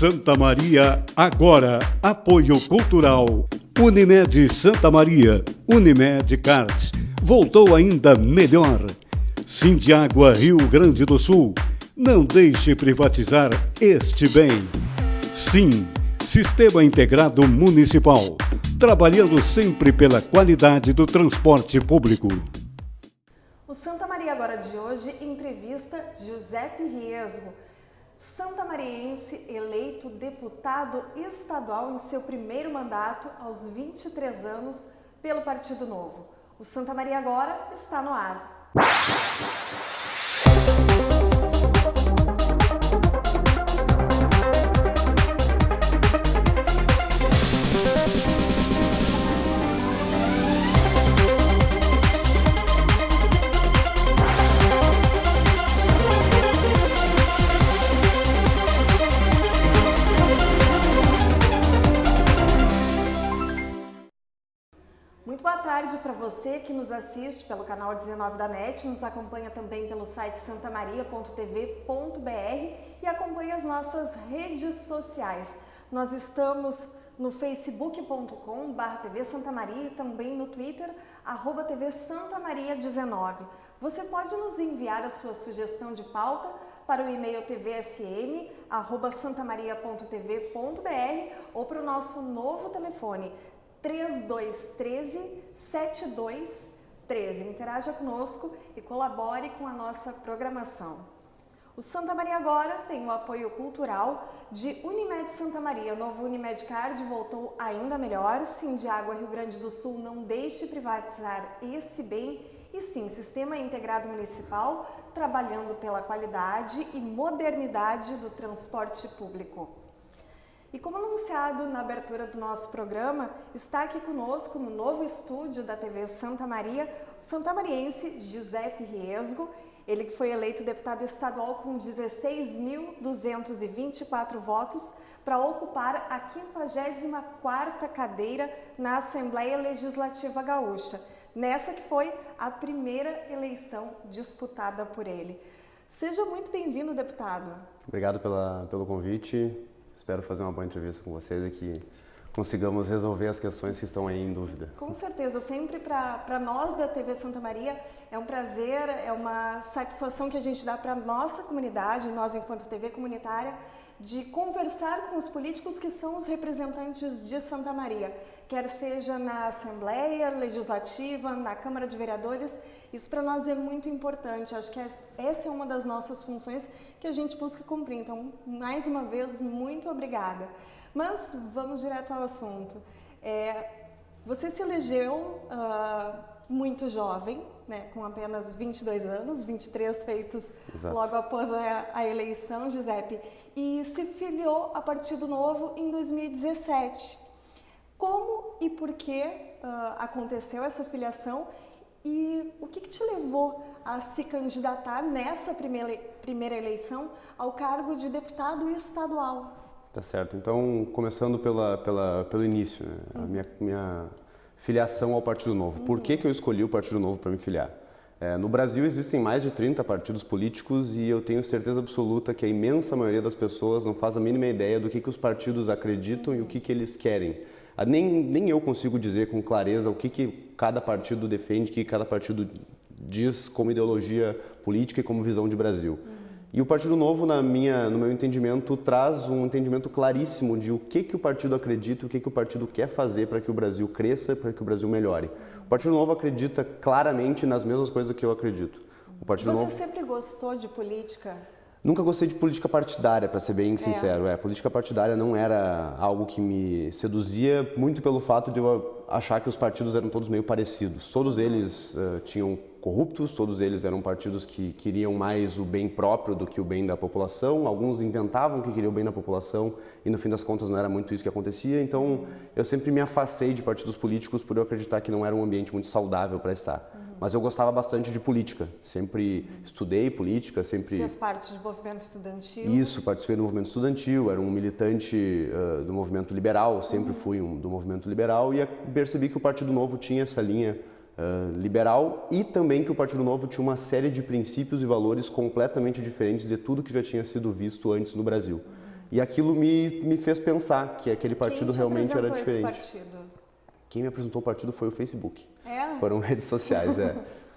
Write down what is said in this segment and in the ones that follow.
Santa Maria agora. Apoio Cultural. Unimed Santa Maria. Unimed Card. Voltou ainda melhor. Sindiágua Rio Grande do Sul. Não deixe privatizar este bem. Sim, Sistema Integrado Municipal. Trabalhando sempre pela qualidade do transporte público. O Santa Maria Agora de hoje entrevista Giuseppe Riesgo, santamariense eleito deputado estadual em seu primeiro mandato aos 23 anos pelo Partido Novo. O Santa Maria Agora está no ar. Muito boa tarde para você que nos assiste pelo canal 19 da NET, nos acompanha também pelo site santamaria.tv.br e acompanha as nossas redes sociais. Nós estamos no facebook.com/TV Santa Maria e também no Twitter, @TV Santa Maria 19. Você pode nos enviar a sua sugestão de pauta para o e-mail tvsm@santamaria.tv.br ou para o nosso novo telefone 3213-7213. Interaja conosco e colabore com a nossa programação. O Santa Maria Agora tem o apoio cultural de Unimed Santa Maria. Novo Unimed Card voltou ainda melhor. Sindiágua Rio Grande do Sul, não deixe privatizar esse bem. E sim, Sistema Integrado Municipal, trabalhando pela qualidade e modernidade do transporte público. E como anunciado na abertura do nosso programa, está aqui conosco no novo estúdio da TV Santa Maria, o santamariense Giuseppe Riesgo, ele que foi eleito deputado estadual com 16.224 votos para ocupar a 54ª cadeira na Assembleia Legislativa Gaúcha, nessa que foi a primeira eleição disputada por ele. Seja muito bem-vindo, deputado. Obrigado pelo convite. Espero fazer uma boa entrevista com vocês e que consigamos resolver as questões que estão aí em dúvida. Com certeza, sempre para nós da TV Santa Maria é um prazer, é uma satisfação que a gente dá para a nossa comunidade, nós enquanto TV comunitária, de conversar com os políticos que são os representantes de Santa Maria, quer seja na Assembleia Legislativa, na Câmara de Vereadores. Isso para nós é muito importante, acho que essa é uma das nossas funções que a gente busca cumprir. Então, mais uma vez, muito obrigada. Mas vamos direto ao assunto. Você se elegeu muito jovem, né, com apenas 22 anos, 23 feitos Exato. Logo após a eleição, Giuseppe, e se filiou a Partido Novo em 2017. Como e por que aconteceu essa filiação e o que te levou a se candidatar nessa primeira eleição ao cargo de deputado estadual? Tá certo. Então, começando pelo início, né? A minha filiação ao Partido Novo. Por que eu escolhi o Partido Novo para me filiar? No Brasil existem mais de 30 partidos políticos e eu tenho certeza absoluta que a imensa maioria das pessoas não faz a mínima ideia do que os partidos acreditam e o que eles querem. Nem eu consigo dizer com clareza o que cada partido defende, o que cada partido diz como ideologia política e como visão de Brasil. E o Partido Novo, no meu entendimento, traz um entendimento claríssimo de o que o partido acredita, o que o partido quer fazer para que o Brasil cresça, para que o Brasil melhore. O Partido Novo acredita claramente nas mesmas coisas que eu acredito. Você sempre gostou de política? Nunca gostei de política partidária, para ser bem sincero. Política partidária não era algo que me seduzia, muito pelo fato de eu achar que os partidos eram todos meio parecidos. Todos eles tinham corruptos, todos eles eram partidos que queriam mais o bem próprio do que o bem da população. Alguns inventavam que queriam o bem da população e no fim das contas não era muito isso que acontecia. Então eu sempre me afastei de partidos políticos por eu acreditar que não era um ambiente muito saudável para estar. Mas eu gostava bastante de política, sempre estudei política, sempre... Fez parte de movimento estudantil? Isso, participei do movimento estudantil, era um militante do movimento liberal, sempre fui do movimento liberal e percebi que o Partido Novo tinha essa linha liberal e também que o Partido Novo tinha uma série de princípios e valores completamente diferentes de tudo que já tinha sido visto antes no Brasil. E aquilo me fez pensar que aquele partido realmente era diferente. Esse partido? Quem me apresentou o partido foi o Facebook. É? Foram redes sociais,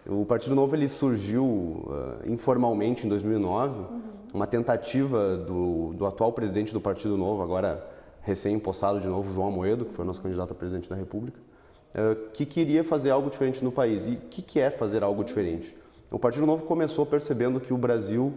O Partido Novo ele surgiu informalmente em 2009, uma tentativa do atual presidente do Partido Novo, agora recém-impostado de novo, João Amoedo, que foi o nosso candidato a presidente da República, que queria fazer algo diferente no país. E o que é fazer algo diferente? O Partido Novo começou percebendo que o Brasil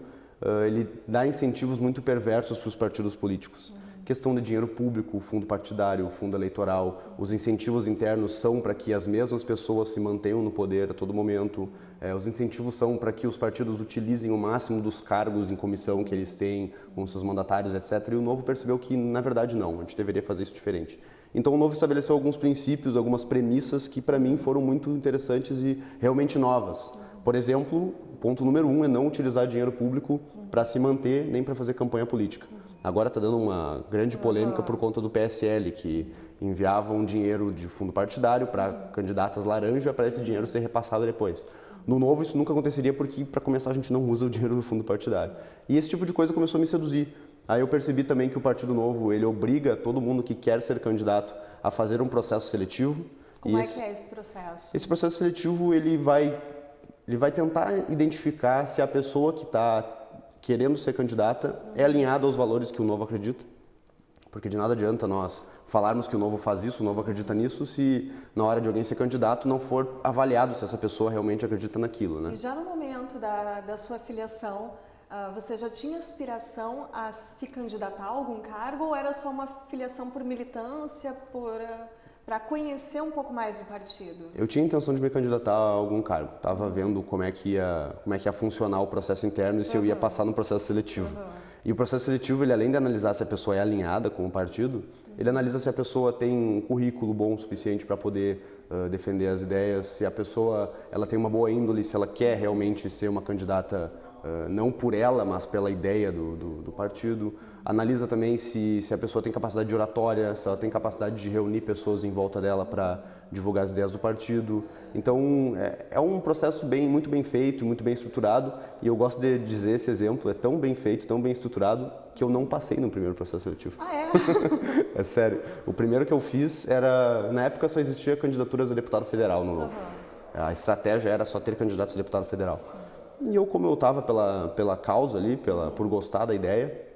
ele dá incentivos muito perversos para os partidos políticos. Questão de dinheiro público, o fundo partidário, o fundo eleitoral, os incentivos internos são para que as mesmas pessoas se mantenham no poder a todo momento, os incentivos são para que os partidos utilizem o máximo dos cargos em comissão que eles têm com seus mandatários, etc. E o Novo percebeu que, na verdade, não, a gente deveria fazer isso diferente. Então o Novo estabeleceu alguns princípios, algumas premissas que para mim foram muito interessantes e realmente novas. Por exemplo, ponto número 1 é não utilizar dinheiro público para se manter nem para fazer campanha política. Agora está dando uma grande polêmica por conta do PSL, que enviavam dinheiro de fundo partidário para candidatas laranja para esse dinheiro ser repassado depois. No Novo isso nunca aconteceria porque, para começar, a gente não usa o dinheiro do fundo partidário. E esse tipo de coisa começou a me seduzir. Aí eu percebi também que o Partido Novo, ele obriga todo mundo que quer ser candidato a fazer um processo seletivo. Como é que é esse processo? Esse processo seletivo, ele vai tentar identificar se a pessoa que está querendo ser candidata é alinhada aos valores que o Novo acredita. Porque de nada adianta nós falarmos que o Novo faz isso, o Novo acredita nisso, se na hora de alguém ser candidato não for avaliado se essa pessoa realmente acredita naquilo, né? E já no momento da sua filiação, você já tinha aspiração a se candidatar a algum cargo ou era só uma filiação por militância, para conhecer um pouco mais do partido? Eu tinha a intenção de me candidatar a algum cargo. Estava vendo como é que ia funcionar o processo interno e se eu ia passar no processo seletivo. E o processo seletivo, ele além de analisar se a pessoa é alinhada com o partido, ele analisa se a pessoa tem um currículo bom o suficiente para poder defender as ideias, se a pessoa ela tem uma boa índole, se ela quer realmente ser uma candidata não por ela, mas pela ideia do partido. Analisa também se a pessoa tem capacidade de oratória, se ela tem capacidade de reunir pessoas em volta dela para divulgar as ideias do partido. Então, é um processo muito bem feito, muito bem estruturado. E eu gosto de dizer esse exemplo, é tão bem feito, tão bem estruturado, que eu não passei no primeiro processo seletivo. Ah, é? É sério. O primeiro que eu fiz era... Na época só existia candidaturas a deputado federal no Novo. A estratégia era só ter candidatos a deputado federal. Sim. E eu, como eu estava pela causa ali, por gostar da ideia,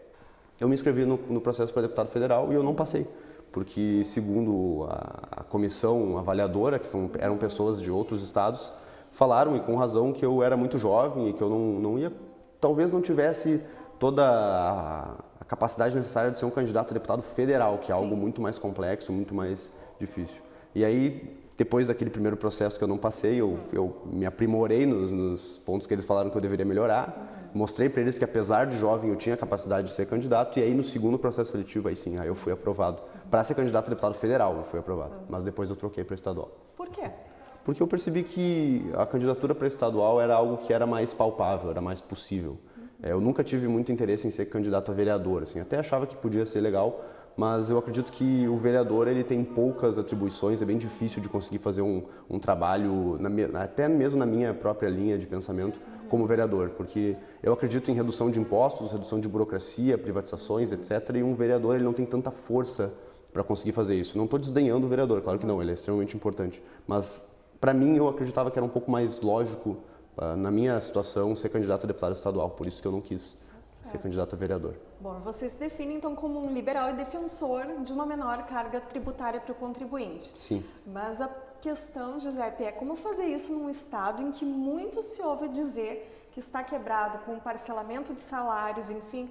eu me inscrevi no processo para deputado federal e eu não passei. Porque, segundo a comissão avaliadora, que eram pessoas de outros estados, falaram, e com razão, que eu era muito jovem e que eu não ia, talvez não tivesse toda a capacidade necessária de ser um candidato a deputado federal, que é algo muito mais complexo, muito mais difícil. E aí, depois daquele primeiro processo que eu não passei, eu me aprimorei nos pontos que eles falaram que eu deveria melhorar. Mostrei para eles que, apesar de jovem, eu tinha capacidade de ser candidato. E aí, no segundo processo seletivo, aí eu fui aprovado. Para ser candidato a deputado federal, eu fui aprovado. Mas depois eu troquei para estadual. Por quê? Porque eu percebi que a candidatura para estadual era algo que era mais palpável, era mais possível. Eu nunca tive muito interesse em ser candidato a vereador. Assim. Até achava que podia ser legal, mas eu acredito que o vereador ele tem poucas atribuições, é bem difícil de conseguir fazer um trabalho, até mesmo na minha própria linha de pensamento, como vereador, porque eu acredito em redução de impostos, redução de burocracia, privatizações, etc. E um vereador ele não tem tanta força para conseguir fazer isso. Não estou desdenhando o vereador, claro que não, ele é extremamente importante. Mas, para mim, eu acreditava que era um pouco mais lógico, na minha situação, ser candidato a deputado estadual, por isso que eu não quis ser candidato a vereador. Bom, você se define então como um liberal e defensor de uma menor carga tributária para o contribuinte. Sim. Mas a questão, Giuseppe, é como fazer isso num estado em que muito se ouve dizer que está quebrado com o parcelamento de salários, enfim,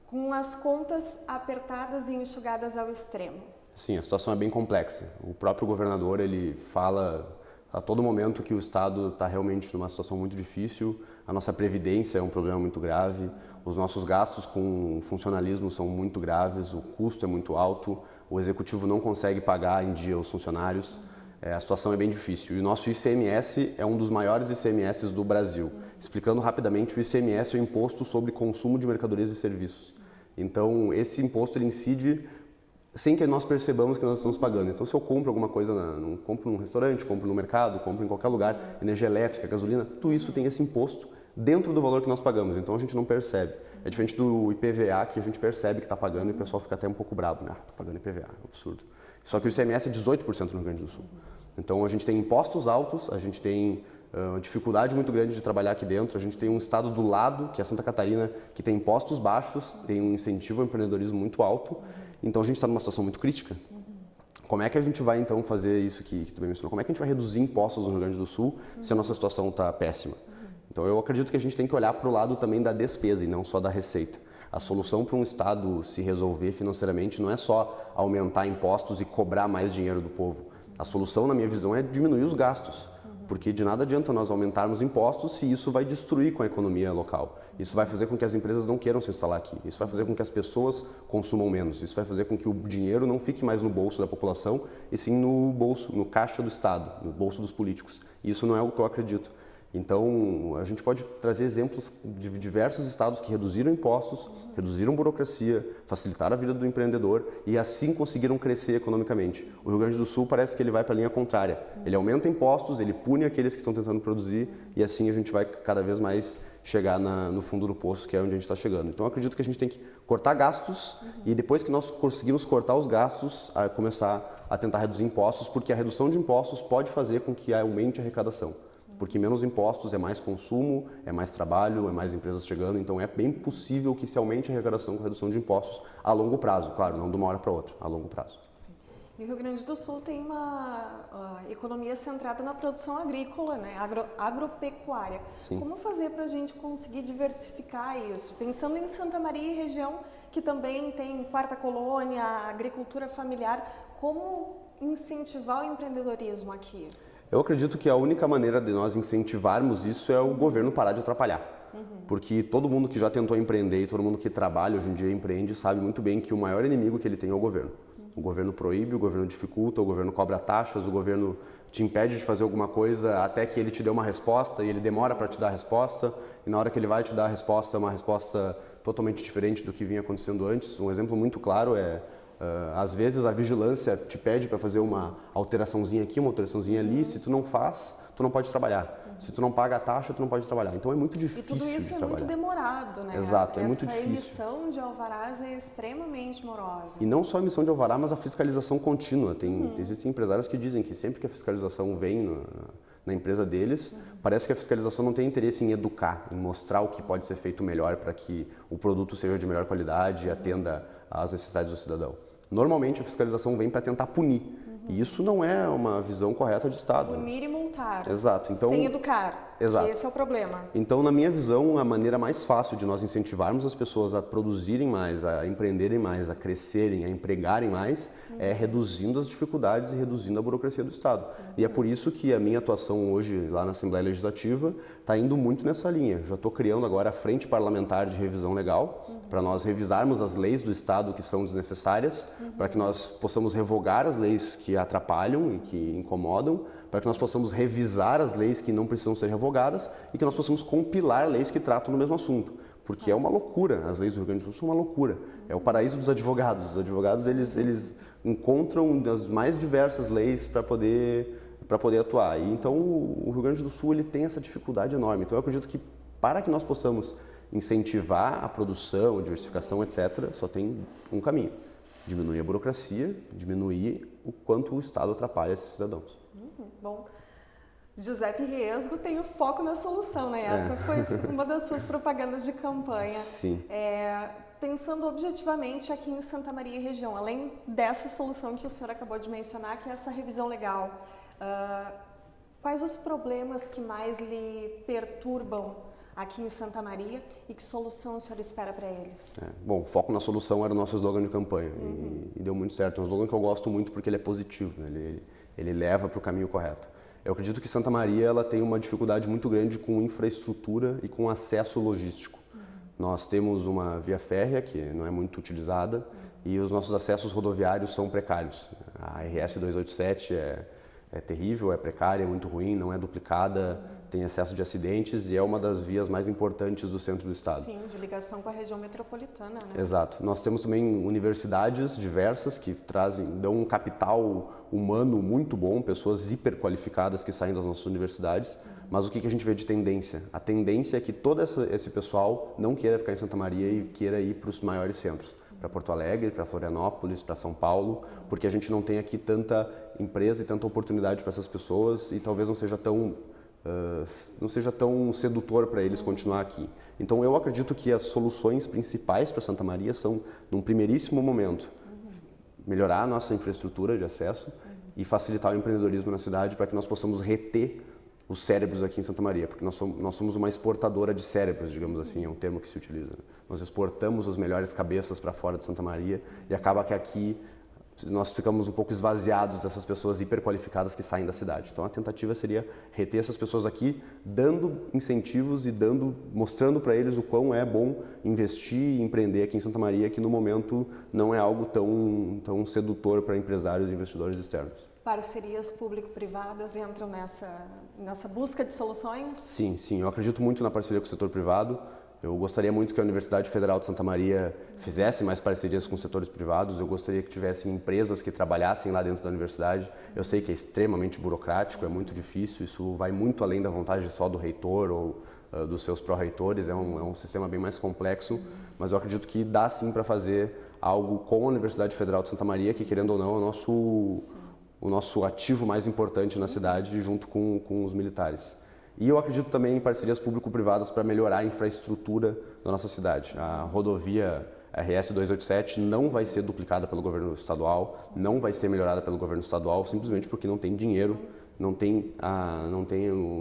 com as contas apertadas e enxugadas ao extremo. Sim, a situação é bem complexa. O próprio governador, ele fala a todo momento que o estado está realmente numa situação muito difícil, a nossa previdência é um problema muito grave, os nossos gastos com funcionalismo são muito graves, o custo é muito alto, o executivo não consegue pagar em dia os funcionários, a situação é bem difícil. E o nosso ICMS é um dos maiores ICMS do Brasil. Explicando rapidamente, o ICMS é o Imposto sobre Consumo de Mercadorias e Serviços. Então, esse imposto ele incide sem que nós percebamos que nós estamos pagando. Então, se eu compro alguma coisa, compro num restaurante, compro no mercado, compro em qualquer lugar, energia elétrica, gasolina, tudo isso tem esse imposto dentro do valor que nós pagamos. Então, a gente não percebe. É diferente do IPVA, que a gente percebe que está pagando e o pessoal fica até um pouco bravo, né? Está pagando IPVA, é um absurdo. Só que o ICMS é 18% no Rio Grande do Sul. Então a gente tem impostos altos, a gente tem uma dificuldade muito grande de trabalhar aqui dentro, a gente tem um estado do lado, que é Santa Catarina, que tem impostos baixos, tem um incentivo ao empreendedorismo muito alto, então a gente está numa situação muito crítica. Como é que a gente vai então fazer isso que tu bem mencionou? Como é que a gente vai reduzir impostos no Rio Grande do Sul se a nossa situação está péssima? Então eu acredito que a gente tem que olhar para o lado também da despesa e não só da receita. A solução para um estado se resolver financeiramente não é só aumentar impostos e cobrar mais dinheiro do povo. A solução, na minha visão, é diminuir os gastos. Porque de nada adianta nós aumentarmos impostos se isso vai destruir com a economia local. Isso vai fazer com que as empresas não queiram se instalar aqui. Isso vai fazer com que as pessoas consumam menos. Isso vai fazer com que o dinheiro não fique mais no bolso da população, e sim no bolso, no caixa do Estado, no bolso dos políticos. E isso não é o que eu acredito. Então, a gente pode trazer exemplos de diversos estados que reduziram impostos, reduziram burocracia, facilitaram a vida do empreendedor e assim conseguiram crescer economicamente. O Rio Grande do Sul parece que ele vai para a linha contrária. Ele aumenta impostos, ele pune aqueles que estão tentando produzir e assim a gente vai cada vez mais chegar no fundo do poço, que é onde a gente está chegando. Então, eu acredito que a gente tem que cortar gastos e depois que nós conseguimos cortar os gastos, começar a tentar reduzir impostos, porque a redução de impostos pode fazer com que aumente a arrecadação. Porque menos impostos é mais consumo, é mais trabalho, é mais empresas chegando, então é bem possível que se aumente a arrecadação com a redução de impostos a longo prazo, claro, não de uma hora para outra, a longo prazo. Sim. E o Rio Grande do Sul tem uma economia centrada na produção agrícola, né? Agropecuária. Sim. Como fazer para a gente conseguir diversificar isso? Pensando em Santa Maria e região, que também tem quarta colônia, agricultura familiar, como incentivar o empreendedorismo aqui? Eu acredito que a única maneira de nós incentivarmos isso é o governo parar de atrapalhar. Porque todo mundo que já tentou empreender e todo mundo que trabalha hoje em dia empreende sabe muito bem que o maior inimigo que ele tem é o governo. O governo proíbe, o governo dificulta, o governo cobra taxas, o governo te impede de fazer alguma coisa até que ele te dê uma resposta e ele demora para te dar a resposta e na hora que ele vai te dar a resposta é uma resposta totalmente diferente do que vinha acontecendo antes. Um exemplo muito claro é às vezes a vigilância te pede para fazer uma alteraçãozinha aqui, uma alteraçãozinha ali, se tu não faz, tu não pode trabalhar. Se tu não paga a taxa, tu não pode trabalhar. Então é muito difícil de trabalhar. E tudo isso é muito demorado, né? Exato, é muito difícil. Essa emissão de alvarás é extremamente morosa. E não só a emissão de alvará, mas a fiscalização contínua. Existem empresários que dizem que sempre que a fiscalização vem na empresa deles, parece que a fiscalização não tem interesse em educar, em mostrar o que pode ser feito melhor para que o produto seja de melhor qualidade e atenda às necessidades do cidadão. Normalmente a fiscalização vem para tentar punir. E isso não é uma visão correta de Estado. Punir e multar. Exato. Então, sem educar. Exato. Esse é o problema. Então, na minha visão, a maneira mais fácil de nós incentivarmos as pessoas a produzirem mais, a empreenderem mais, a crescerem, a empregarem mais, é reduzindo as dificuldades e reduzindo a burocracia do Estado. E é por isso que a minha atuação hoje lá na Assembleia Legislativa está indo muito nessa linha. Já estou criando agora a Frente Parlamentar de Revisão Legal, para nós revisarmos as leis do Estado que são desnecessárias, para que nós possamos revogar as leis que atrapalham e que incomodam, para que nós possamos revisar as leis que não precisam ser revogadas e que nós possamos compilar leis que tratam do mesmo assunto. Porque é uma loucura, as leis do Rio Grande do Sul são uma loucura. É o paraíso dos advogados. Os advogados, eles encontram as mais diversas leis para poder atuar. E então, o Rio Grande do Sul ele tem essa dificuldade enorme. Então, eu acredito que para que nós possamos incentivar a produção, a diversificação, etc., só tem um caminho. Diminuir a burocracia, diminuir o quanto o Estado atrapalha esses cidadãos. Bom, Giuseppe Riesgo tem o foco na solução, né? Essa foi uma das suas propagandas de campanha. Sim. Pensando objetivamente aqui em Santa Maria e região, além dessa solução que o senhor acabou de mencionar, que é essa revisão legal, quais os problemas que mais lhe perturbam aqui em Santa Maria e que solução o senhor espera para eles? Bom, foco na solução era o nosso slogan de campanha e deu muito certo. É um slogan que eu gosto muito porque ele é positivo, né? Ele leva para o caminho correto. Eu acredito que Santa Maria ela tem uma dificuldade muito grande com infraestrutura e com acesso logístico. Nós temos uma via férrea que não é muito utilizada e os nossos acessos rodoviários são precários. A RS 287 é terrível, é precária, é muito ruim, não é duplicada, tem excesso de acidentes e é uma das vias mais importantes do centro do estado. Sim, de ligação com a região metropolitana, né? Exato. Nós temos também universidades diversas que dão um capital humano muito bom, pessoas hiperqualificadas que saem das nossas universidades, Mas o que a gente vê de tendência? A tendência é que todo esse pessoal não queira ficar em Santa Maria e queira ir para os maiores centros, para Porto Alegre, para Florianópolis, para São Paulo, porque a gente não tem aqui tanta empresa e tanta oportunidade para essas pessoas e talvez não seja tão sedutor para eles continuar aqui. Então eu acredito que as soluções principais para Santa Maria são, num primeiríssimo momento, melhorar a nossa infraestrutura de acesso e facilitar o empreendedorismo na cidade para que nós possamos reter os cérebros aqui em Santa Maria, porque nós somos uma exportadora de cérebros, digamos assim, é um termo que se utiliza. Nós exportamos as melhores cabeças para fora de Santa Maria e acaba que aqui nós ficamos um pouco esvaziados dessas pessoas hiperqualificadas que saem da cidade. Então a tentativa seria reter essas pessoas aqui, dando incentivos e mostrando para eles o quão é bom investir e empreender aqui em Santa Maria, que no momento não é algo tão sedutor para empresários e investidores externos. Parcerias público-privadas entram nessa busca de soluções? Sim, eu acredito muito na parceria com o setor privado. Eu gostaria muito que a Universidade Federal de Santa Maria fizesse mais parcerias com setores privados. Eu gostaria que tivessem empresas que trabalhassem lá dentro da universidade. Eu sei que é extremamente burocrático, é muito difícil, isso vai muito além da vontade só do reitor ou dos seus pró-reitores, é um sistema bem mais complexo, mas eu acredito que dá sim para fazer algo com a Universidade Federal de Santa Maria, que querendo ou não é o nosso ativo mais importante na cidade, junto com os militares. E eu acredito também em parcerias público-privadas para melhorar a infraestrutura da nossa cidade. A rodovia RS 287 não vai ser duplicada pelo governo estadual, não vai ser melhorada pelo governo estadual, simplesmente porque não tem dinheiro, não tem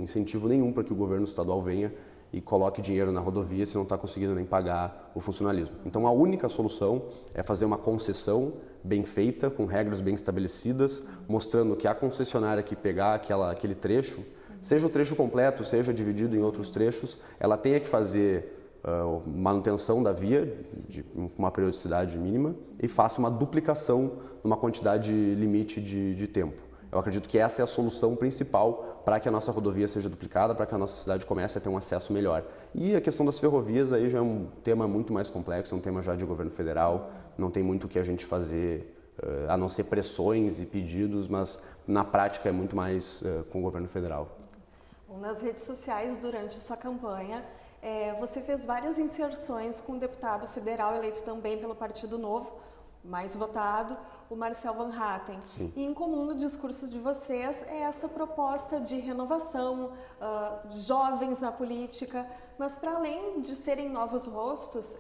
incentivo nenhum para que o governo estadual venha e coloque dinheiro na rodovia se não está conseguindo nem pagar o funcionalismo. Então a única solução é fazer uma concessão bem feita, com regras bem estabelecidas, mostrando que a concessionária que pegar aquele trecho, seja o trecho completo, seja dividido em outros trechos, ela tenha que fazer manutenção da via com uma periodicidade mínima e faça uma duplicação numa quantidade limite de tempo. Eu acredito que essa é a solução principal para que a nossa rodovia seja duplicada, para que a nossa cidade comece a ter um acesso melhor. E a questão das ferrovias aí já é um tema muito mais complexo, é um tema já de governo federal, não tem muito o que a gente fazer, a não ser pressões e pedidos, mas na prática é muito mais com o governo federal. Nas redes sociais, durante sua campanha, você fez várias inserções com o deputado federal eleito também pelo Partido Novo, mais votado, o Marcel Van Hatten. Sim. E em comum no discurso de vocês é essa proposta de renovação, jovens na política, mas para além de serem novos rostos,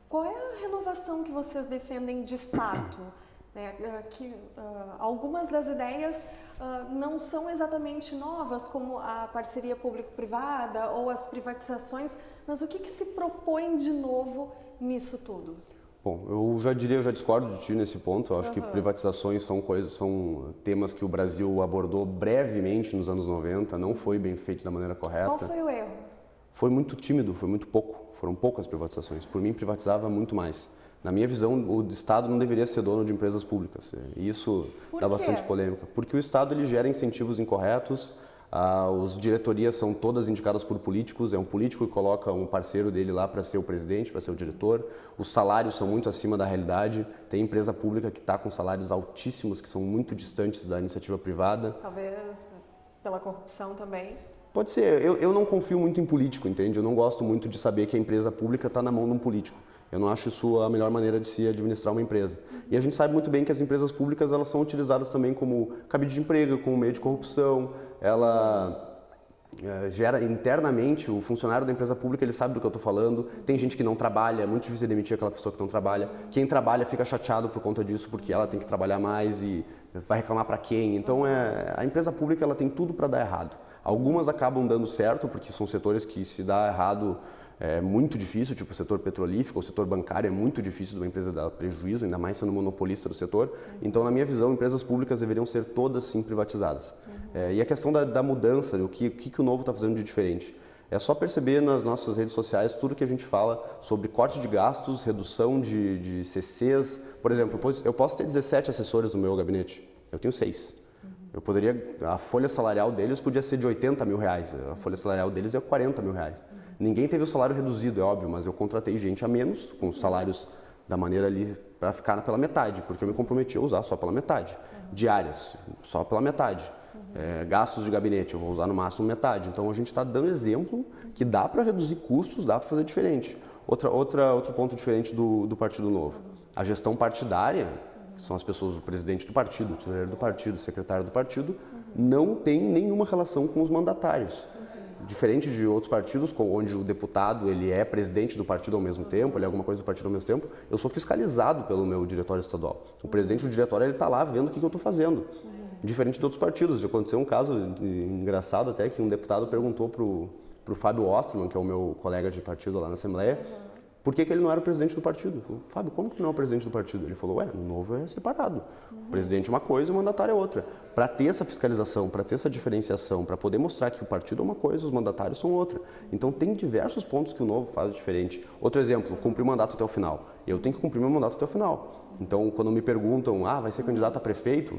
qual é a renovação que vocês defendem de fato? Algumas das ideias não são exatamente novas, como a parceria público-privada ou as privatizações, mas o que se propõe de novo nisso tudo? Bom, eu já discordo de ti nesse ponto. Eu acho que privatizações são temas que o Brasil abordou brevemente nos anos 90, não foi bem feito da maneira correta. Qual foi o erro? Foi muito tímido, foi muito pouco. Foram poucas privatizações. Por mim, privatizava muito mais. Na minha visão, o Estado não deveria ser dono de empresas públicas. E isso dá bastante polêmica. Porque o Estado ele gera incentivos incorretos, as diretorias são todas indicadas por políticos, é um político que coloca um parceiro dele lá para ser o presidente, para ser o diretor. Os salários são muito acima da realidade. Tem empresa pública que está com salários altíssimos, que são muito distantes da iniciativa privada. Talvez pela corrupção também. Pode ser. Eu não confio muito em político, entende? Eu não gosto muito de saber que a empresa pública está na mão de um político. Eu não acho isso a melhor maneira de se administrar uma empresa. E a gente sabe muito bem que as empresas públicas elas são utilizadas também como cabide de emprego, como meio de corrupção. Ela gera internamente, o funcionário da empresa pública ele sabe do que eu estou falando. Tem gente que não trabalha, é muito difícil demitir aquela pessoa que não trabalha. Quem trabalha fica chateado por conta disso, porque ela tem que trabalhar mais e vai reclamar para quem. Então a empresa pública ela tem tudo para dar errado. Algumas acabam dando certo, porque são setores que se dá errado é muito difícil, tipo o setor petrolífero, o setor bancário é muito difícil de uma empresa dar prejuízo, ainda mais sendo monopolista do setor. Então, na minha visão, empresas públicas deveriam ser todas sim privatizadas. E a questão da mudança, o que o Novo está fazendo de diferente? É só perceber nas nossas redes sociais tudo que a gente fala sobre corte de gastos, redução de CCs. Por exemplo, eu posso ter 17 assessores no meu gabinete, eu tenho 6. A folha salarial deles podia ser de 80 mil reais, a folha salarial deles é 40 mil reais. Ninguém teve o salário reduzido, é óbvio, mas eu contratei gente a menos, com os salários da maneira ali para ficar pela metade, porque eu me comprometi a usar só pela metade. Diárias, só pela metade. Gastos de gabinete, eu vou usar no máximo metade. Então a gente está dando exemplo que dá para reduzir custos, dá para fazer diferente. Outro ponto diferente do Partido Novo. A gestão partidária, que são as pessoas, o presidente do partido, o tesoureiro do partido, o secretário do partido, não tem nenhuma relação com os mandatários. Diferente de outros partidos, onde o deputado ele é presidente do partido ao mesmo tempo, ele é alguma coisa do partido ao mesmo tempo, eu sou fiscalizado pelo meu diretório estadual. O presidente do diretório ele está lá vendo o que eu estou fazendo. Diferente de outros partidos. Já aconteceu um caso engraçado até, que um deputado perguntou para o Fábio Osterman, que é o meu colega de partido lá na Assembleia, por que ele não era o presidente do partido. Falei, Fábio, como que não é o presidente do partido? Ele falou, o Novo é separado. O presidente é uma coisa e o mandatário é outra. Para ter essa fiscalização, para ter essa diferenciação, para poder mostrar que o partido é uma coisa, os mandatários são outra. Então tem diversos pontos que o Novo faz diferente. Outro exemplo, cumprir o mandato até o final. Eu tenho que cumprir meu mandato até o final. Então quando me perguntam, vai ser candidato a prefeito?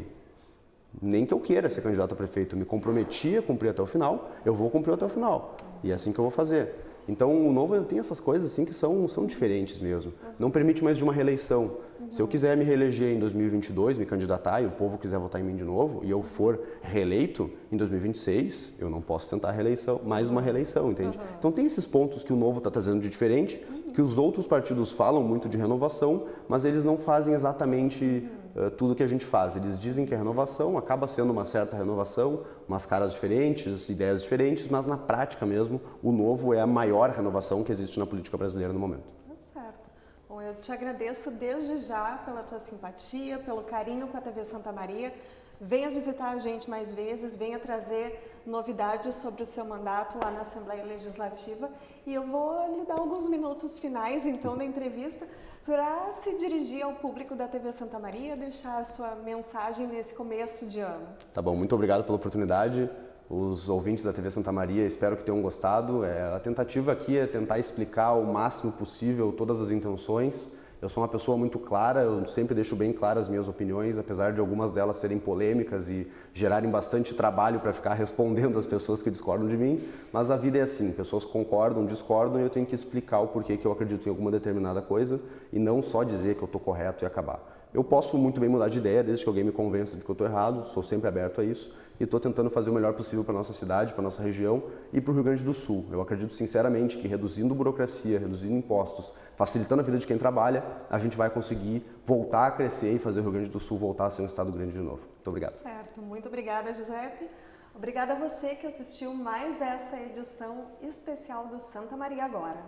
Nem que eu queira ser candidato a prefeito, eu me comprometi a cumprir até o final, eu vou cumprir até o final. E é assim que eu vou fazer. Então o Novo ele tem essas coisas assim que são diferentes mesmo. Não permite mais de uma reeleição. Se eu quiser me reeleger em 2022, me candidatar e o povo quiser votar em mim de novo e eu for reeleito em 2026, eu não posso tentar reeleição, mais uma reeleição, entende? Então tem esses pontos que o Novo está trazendo de diferente, que os outros partidos falam muito de renovação, mas eles não fazem exatamente tudo que a gente faz. Eles dizem que a renovação acaba sendo uma certa renovação, umas caras diferentes, ideias diferentes, mas na prática mesmo, o Novo é a maior renovação que existe na política brasileira no momento. Tá certo. Bom, eu te agradeço desde já pela tua simpatia, pelo carinho com a TV Santa Maria. Venha visitar a gente mais vezes, venha trazer novidades sobre o seu mandato lá na Assembleia Legislativa. E eu vou lhe dar alguns minutos finais, então, da entrevista, para se dirigir ao público da TV Santa Maria, deixar a sua mensagem nesse começo de ano. Tá bom, muito obrigado pela oportunidade. Os ouvintes da TV Santa Maria, espero que tenham gostado. A tentativa aqui é tentar explicar o máximo possível todas as intenções. Eu sou uma pessoa muito clara, eu sempre deixo bem claras as minhas opiniões, apesar de algumas delas serem polêmicas e gerarem bastante trabalho para ficar respondendo às pessoas que discordam de mim, mas a vida é assim, pessoas concordam, discordam e eu tenho que explicar o porquê que eu acredito em alguma determinada coisa e não só dizer que eu estou correto e acabar. Eu posso muito bem mudar de ideia desde que alguém me convença de que eu estou errado, sou sempre aberto a isso e estou tentando fazer o melhor possível para a nossa cidade, para a nossa região e para o Rio Grande do Sul. Eu acredito sinceramente que reduzindo burocracia, reduzindo impostos, facilitando a vida de quem trabalha, a gente vai conseguir voltar a crescer e fazer o Rio Grande do Sul voltar a ser um estado grande de novo. Muito obrigado. Certo, muito obrigada, Giuseppe. Obrigada a você que assistiu mais essa edição especial do Santa Maria Agora.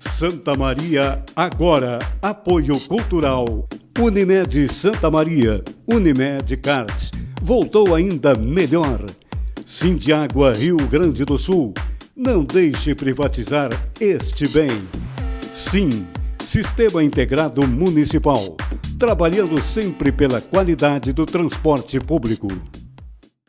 Santa Maria Agora. Apoio Cultural. Unimed Santa Maria. Unimed Cards. Voltou ainda melhor. Sindiágua Rio Grande do Sul. Não deixe privatizar este bem. Sim, Sistema Integrado Municipal. Trabalhando sempre pela qualidade do transporte público.